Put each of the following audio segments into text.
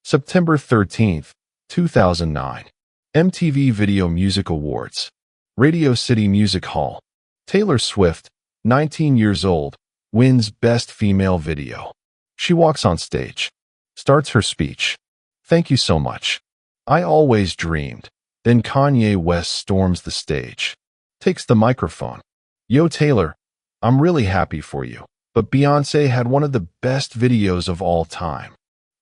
September 13th, 2009. MTV Video Music Awards. Radio City Music Hall. Taylor Swift, 19 years old, wins Best Female Video. She walks on stage. Starts her speech. "Thank you so much. I always dreamed." Then Kanye West storms the stage. Takes the microphone. "Yo, Taylor, I'm really happy for you, but Beyoncé had one of the best videos of all time."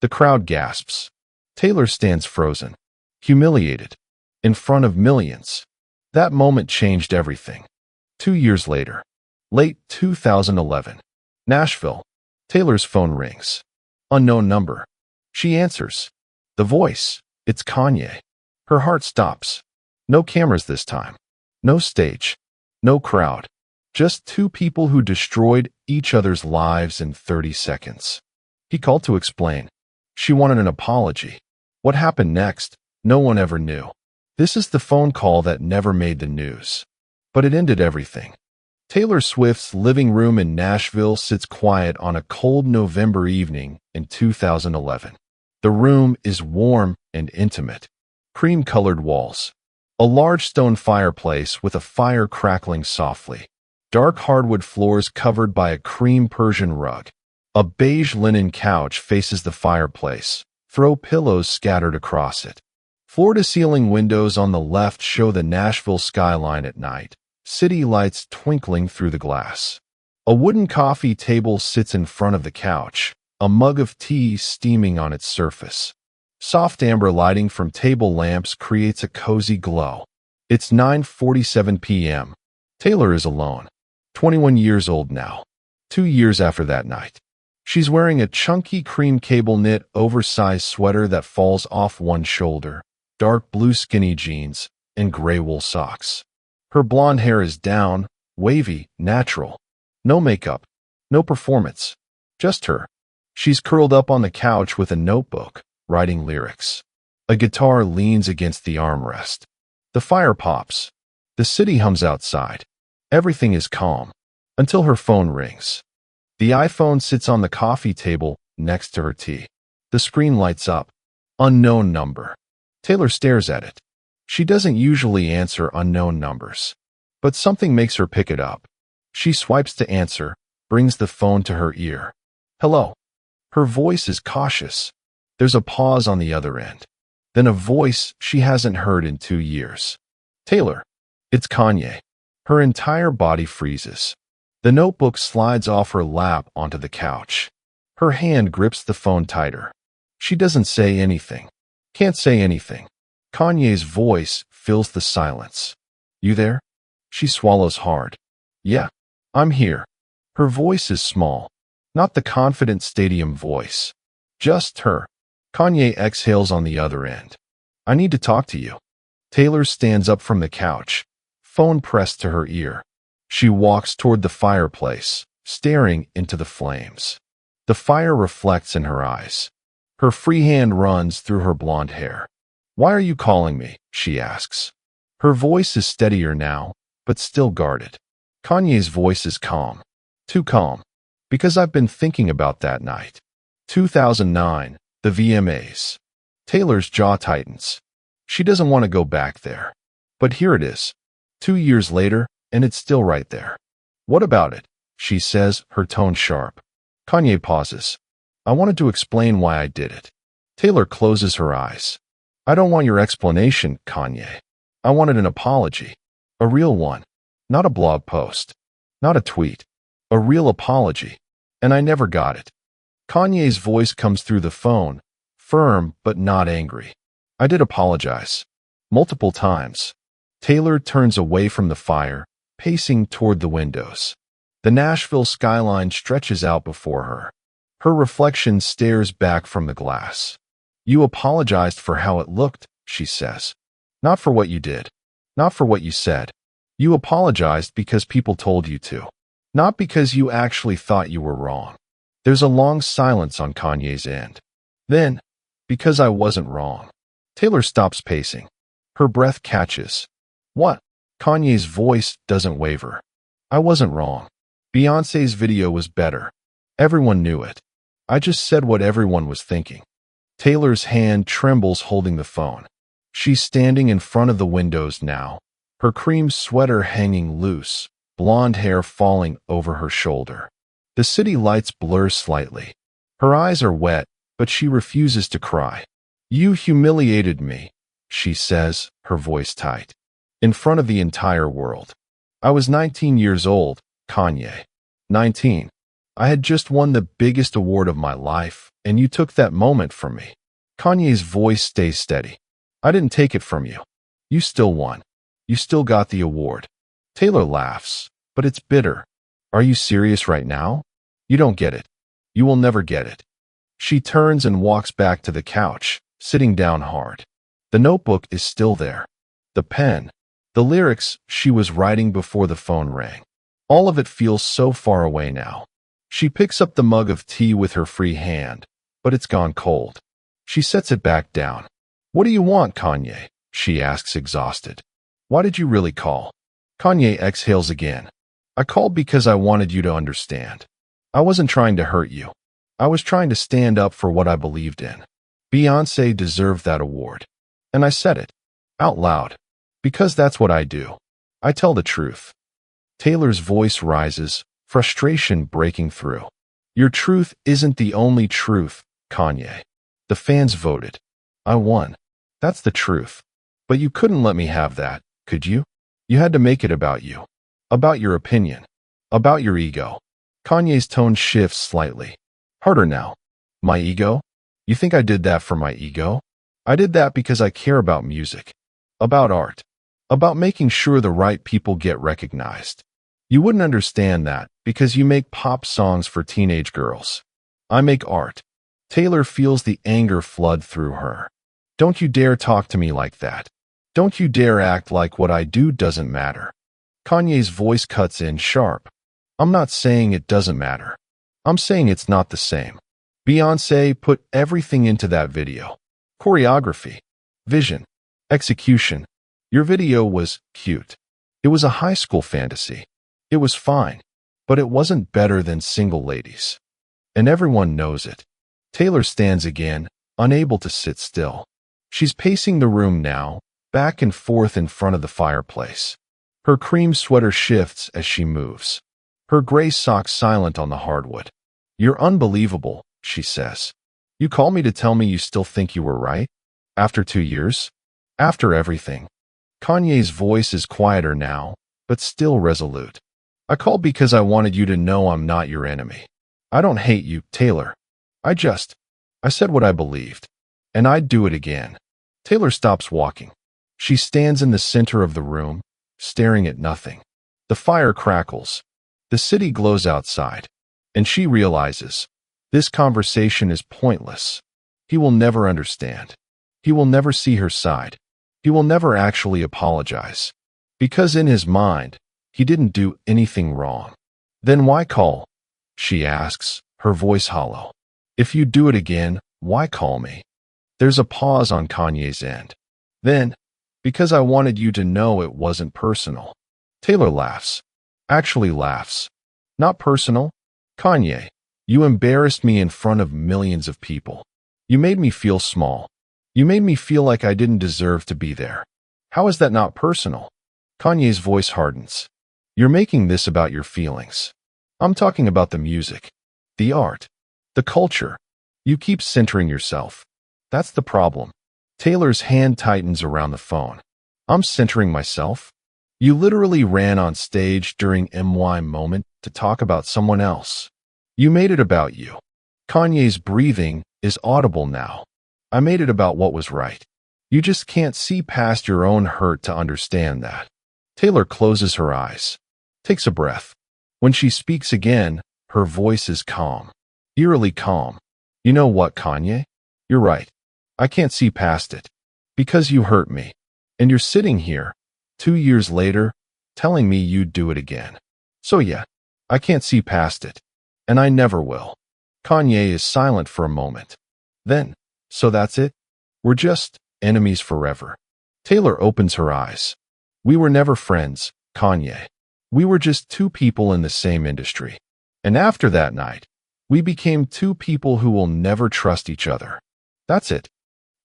The crowd gasps. Taylor stands frozen. Humiliated. In front of millions. That moment changed everything. 2 years later. Late 2011. Nashville. Taylor's phone rings. Unknown number. She answers. The voice. It's Kanye. Her heart stops. No cameras this time. No stage. No crowd. Just two people who destroyed each other's lives in 30 seconds. He called to explain. She wanted an apology. What happened next, no one ever knew. This is the phone call that never made the news. But it ended everything. Taylor Swift's living room in Nashville sits quiet on a cold November evening in 2011. The room is warm and intimate. Cream-colored walls. A large stone fireplace with a fire crackling softly. Dark hardwood floors covered by a cream Persian rug. A beige linen couch faces the fireplace. Throw pillows scattered across it. Floor-to-ceiling windows on the left show the Nashville skyline at night. City lights twinkling through the glass. A wooden coffee table sits in front of the couch, a mug of tea steaming on its surface. Soft amber lighting from table lamps creates a cozy glow. It's 9:47 p.m. Taylor is alone. 21 years old now. 2 years after that night. She's wearing a chunky cream cable knit oversized sweater that falls off one shoulder, dark blue skinny jeans, and gray wool socks. Her blonde hair is down, wavy, natural. No makeup. No performance. Just her. She's curled up on the couch with a notebook, writing lyrics. A guitar leans against the armrest. The fire pops. The city hums outside. Everything is calm. Until her phone rings. The iPhone sits on the coffee table next to her tea. The screen lights up. Unknown number. Taylor stares at it. She doesn't usually answer unknown numbers. But something makes her pick it up. She swipes to answer, brings the phone to her ear. "Hello." Her voice is cautious. There's a pause on the other end. Then a voice she hasn't heard in 2 years. "Taylor." It's Kanye. Her entire body freezes. The notebook slides off her lap onto the couch. Her hand grips the phone tighter. She doesn't say anything. Can't say anything. Kanye's voice fills the silence. "You there?" She swallows hard. "Yeah, I'm here." Her voice is small. Not the confident stadium voice. Just her. Kanye exhales on the other end. "I need to talk to you." Taylor stands up from the couch, phone pressed to her ear. She walks toward the fireplace, staring into the flames. The fire reflects in her eyes. Her free hand runs through her blonde hair. "Why are you calling me?" she asks. Her voice is steadier now, but still guarded. Kanye's voice is calm. Too calm. "Because I've been thinking about that night." 2009, the VMAs. Taylor's jaw tightens. She doesn't want to go back there. But here it is. 2 years later, and it's still right there. "What about it?" she says, her tone sharp. Kanye pauses. "I wanted to explain why I did it." Taylor closes her eyes. "I don't want your explanation, Kanye. I wanted an apology. A real one. Not a blog post. Not a tweet. A real apology. And I never got it." Kanye's voice comes through the phone, firm but not angry. "I did apologize. Multiple times." Taylor turns away from the fire, pacing toward the windows. The Nashville skyline stretches out before her. Her reflection stares back from the glass. "You apologized for how it looked," she says. "Not for what you did. Not for what you said. You apologized because people told you to. Not because you actually thought you were wrong." There's a long silence on Kanye's end. Then, "Because I wasn't wrong." Taylor stops pacing. Her breath catches. "What?" Kanye's voice doesn't waver. "I wasn't wrong. Beyoncé's video was better. Everyone knew it. I just said what everyone was thinking." Taylor's hand trembles holding the phone. She's standing in front of the windows now, her cream sweater hanging loose, blonde hair falling over her shoulder. The city lights blur slightly. Her eyes are wet, but she refuses to cry. "You humiliated me," she says, her voice tight. "In front of the entire world. I was 19 years old, Kanye. 19. I had just won the biggest award of my life, and you took that moment from me." Kanye's voice stays steady. "I didn't take it from you. You still won. You still got the award." Taylor laughs, but it's bitter. "Are you serious right now? You don't get it. You will never get it." She turns and walks back to the couch, sitting down hard. The notebook is still there. The pen. The lyrics she was writing before the phone rang. All of it feels so far away now. She picks up the mug of tea with her free hand, but it's gone cold. She sets it back down. "What do you want, Kanye?" she asks, exhausted. "Why did you really call?" Kanye exhales again. "I called because I wanted you to understand. I wasn't trying to hurt you. I was trying to stand up for what I believed in. Beyoncé deserved that award. And I said it. Out loud. Because that's what I do. I tell the truth." Taylor's voice rises, frustration breaking through. "Your truth isn't the only truth, Kanye. The fans voted. I won. That's the truth. But you couldn't let me have that, could you? You had to make it about you. About your opinion. About your ego." Kanye's tone shifts slightly. Harder now. "My ego? You think I did that for my ego? I did that because I care about music. About art. About making sure the right people get recognized. You wouldn't understand that because you make pop songs for teenage girls. I make art." Taylor feels the anger flood through her. "Don't you dare talk to me like that. Don't you dare act like what I do doesn't matter." Kanye's voice cuts in sharp. "I'm not saying it doesn't matter. I'm saying it's not the same. Beyoncé put everything into that video. Choreography, vision, execution. Your video was cute. It was a high school fantasy. It was fine, but it wasn't better than Single Ladies. And everyone knows it." Taylor stands again, unable to sit still. She's pacing the room now, back and forth in front of the fireplace. Her cream sweater shifts as she moves. Her gray socks silent on the hardwood. "You're unbelievable," she says. "You call me to tell me you still think you were right? After 2 years? After everything?" Kanye's voice is quieter now, but still resolute. "I called because I wanted you to know I'm not your enemy. I don't hate you, Taylor. I said what I believed. And I'd do it again." Taylor stops walking. She stands in the center of the room, staring at nothing. The fire crackles. The city glows outside. And she realizes, this conversation is pointless. He will never understand. He will never see her side. He will never actually apologize. Because in his mind, he didn't do anything wrong. "Then why call?" she asks, her voice hollow. "If you do it again, why call me?" There's a pause on Kanye's end. Then, "Because I wanted you to know it wasn't personal." Taylor laughs. Actually laughs. "Not personal? Kanye, you embarrassed me in front of millions of people. You made me feel small. You made me feel like I didn't deserve to be there. How is that not personal?" Kanye's voice hardens. "You're making this about your feelings. I'm talking about the music, the art, the culture. You keep centering yourself. That's the problem." Taylor's hand tightens around the phone. "I'm centering myself? You literally ran on stage during MY Moment to talk about someone else. You made it about you." Kanye's breathing is audible now. "I made it about what was right. You just can't see past your own hurt to understand that." Taylor closes her eyes, takes a breath. When she speaks again, her voice is calm, eerily calm. "You know what, Kanye? You're right. I can't see past it. Because you hurt me. And you're sitting here, 2 years later, telling me you'd do it again. So yeah, I can't see past it. And I never will." Kanye is silent for a moment. Then, "So that's it? We're just enemies forever." Taylor opens her eyes. "We were never friends, Kanye. We were just two people in the same industry. And after that night, we became two people who will never trust each other." That's it.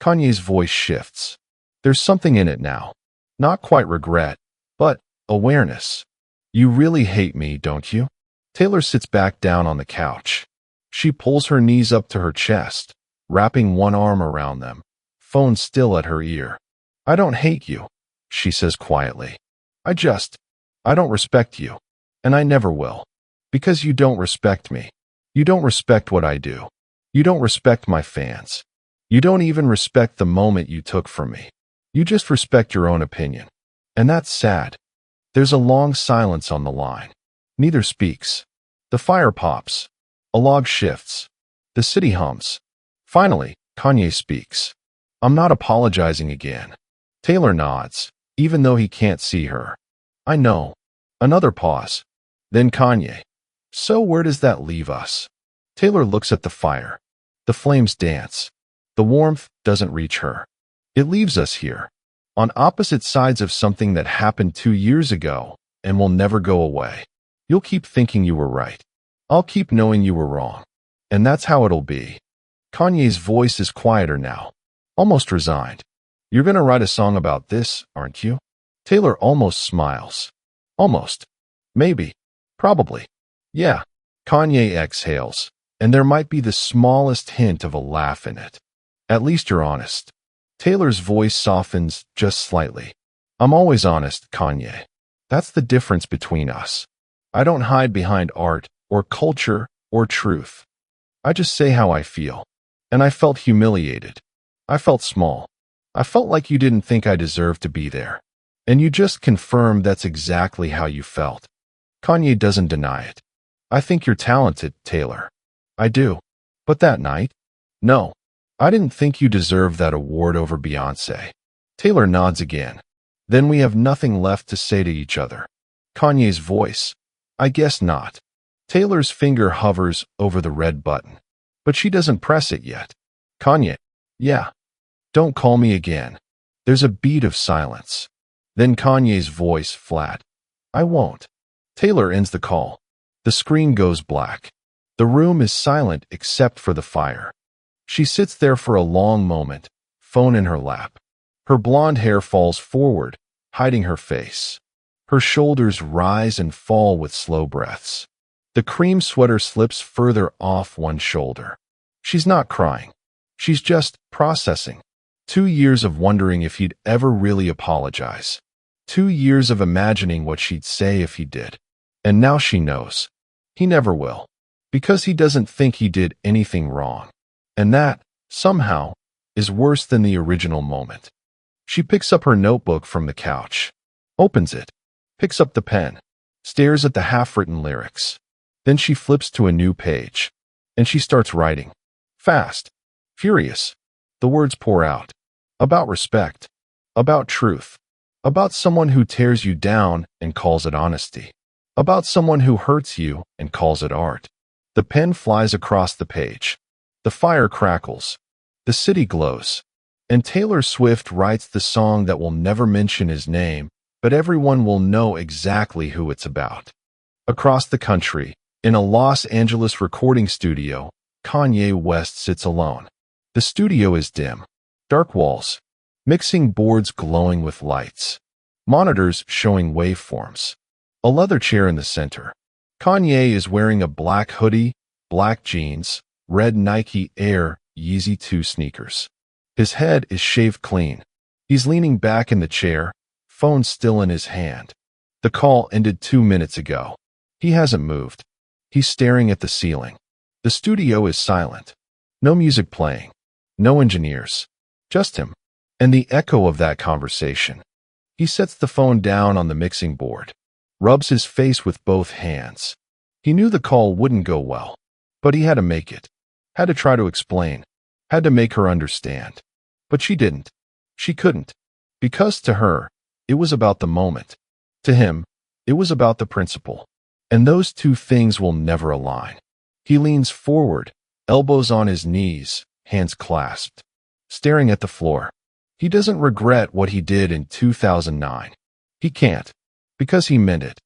Kanye's voice shifts. There's something in it now. Not quite regret, but awareness. You really hate me, don't you? Taylor sits back down on the couch. She pulls her knees up to her chest, wrapping one arm around them, phone still at her ear. I don't hate you, she says quietly. I don't respect you. And I never will. Because you don't respect me. You don't respect what I do. You don't respect my fans. You don't even respect the moment you took from me. You just respect your own opinion. And that's sad. There's a long silence on the line. Neither speaks. The fire pops. A log shifts. The city hums. Finally, Kanye speaks. I'm not apologizing again. Taylor nods, even though he can't see her. I know. Another pause. Then Kanye. So where does that leave us? Taylor looks at the fire. The flames dance. The warmth doesn't reach her. It leaves us here, on opposite sides of something that happened 2 years ago and will never go away. You'll keep thinking you were right. I'll keep knowing you were wrong. And that's how it'll be. Kanye's voice is quieter now, almost resigned. You're gonna write a song about this, aren't you? Taylor almost smiles. Almost. Maybe. Probably. Yeah. Kanye exhales, and there might be the smallest hint of a laugh in it. At least you're honest. Taylor's voice softens just slightly. I'm always honest, Kanye. That's the difference between us. I don't hide behind art or culture or truth. I just say how I feel. And I felt humiliated. I felt small. I felt like you didn't think I deserved to be there. And you just confirmed that's exactly how you felt. Kanye doesn't deny it. I think you're talented, Taylor. I do. But that night? No. I didn't think you deserved that award over Beyoncé. Taylor nods again. Then we have nothing left to say to each other. Kanye's voice. I guess not. Taylor's finger hovers over the red button. But she doesn't press it yet. Kanye. Yeah. Don't call me again. There's a beat of silence. Then Kanye's voice flat. I won't. Taylor ends the call. The screen goes black. The room is silent except for the fire. She sits there for a long moment, phone in her lap. Her blonde hair falls forward, hiding her face. Her shoulders rise and fall with slow breaths. The cream sweater slips further off one shoulder. She's not crying. She's just processing. 2 years of wondering if he'd ever really apologize. 2 years of imagining what she'd say if he did. And now she knows. He never will. Because he doesn't think he did anything wrong. And that, somehow, is worse than the original moment. She picks up her notebook from the couch. Opens it. Picks up the pen. Stares at the half-written lyrics. Then she flips to a new page. And she starts writing. Fast. Furious. The words pour out. About respect. About truth. About someone who tears you down and calls it honesty. About someone who hurts you and calls it art. The pen flies across the page. The fire crackles. The city glows. And Taylor Swift writes the song that will never mention his name, but everyone will know exactly who it's about. Across the country, in a Los Angeles recording studio, Kanye West sits alone. The studio is dim. Dark walls. Mixing boards glowing with lights. Monitors showing waveforms. A leather chair in the center. Kanye is wearing a black hoodie, black jeans, red Nike Air Yeezy 2 sneakers. His head is shaved clean. He's leaning back in the chair, phone still in his hand. The call ended 2 minutes ago. He hasn't moved. He's staring at the ceiling. The studio is silent. No music playing. No engineers. Just him. And the echo of that conversation. He sets the phone down on the mixing board. Rubs his face with both hands. He knew the call wouldn't go well. But he had to make it. Had to try to explain. Had to make her understand. But she didn't. She couldn't. Because to her, it was about the moment. To him, it was about the principle. And those two things will never align. He leans forward, elbows on his knees, hands clasped, staring at the floor. He doesn't regret what he did in 2009. He can't. Because he meant it.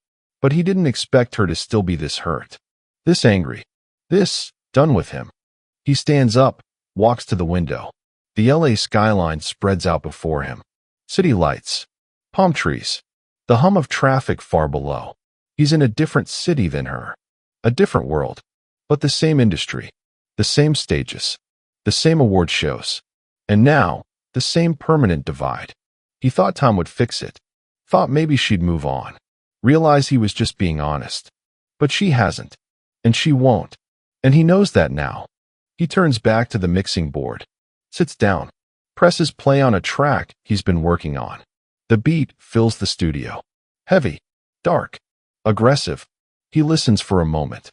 But he didn't expect her to still be this hurt. This angry. This done with him. He stands up, walks to the window. The LA skyline spreads out before him. City lights, palm trees, the hum of traffic far below. He's in a different city than her, a different world, but the same industry, the same stages, the same award shows, and now the same permanent divide. He thought time would fix it, thought maybe she'd move on, realized he was just being honest. But she hasn't, and she won't, and he knows that now. He turns back to the mixing board, sits down, presses play on a track he's been working on. The beat fills the studio. Heavy, dark, aggressive. He listens for a moment,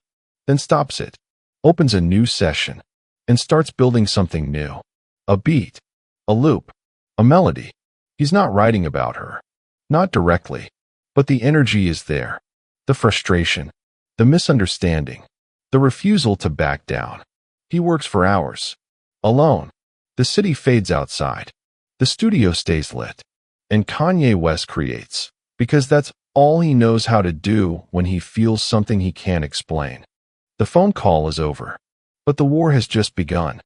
then stops it, opens a new session, and starts building something new. A beat, a loop, a melody. He's not writing about her, not directly, but the energy is there. The frustration, the misunderstanding, the refusal to back down. He works for hours, alone. The city fades outside. The studio stays lit. And Kanye West creates, because that's all he knows how to do when he feels something he can't explain. The phone call is over, but the war has just begun.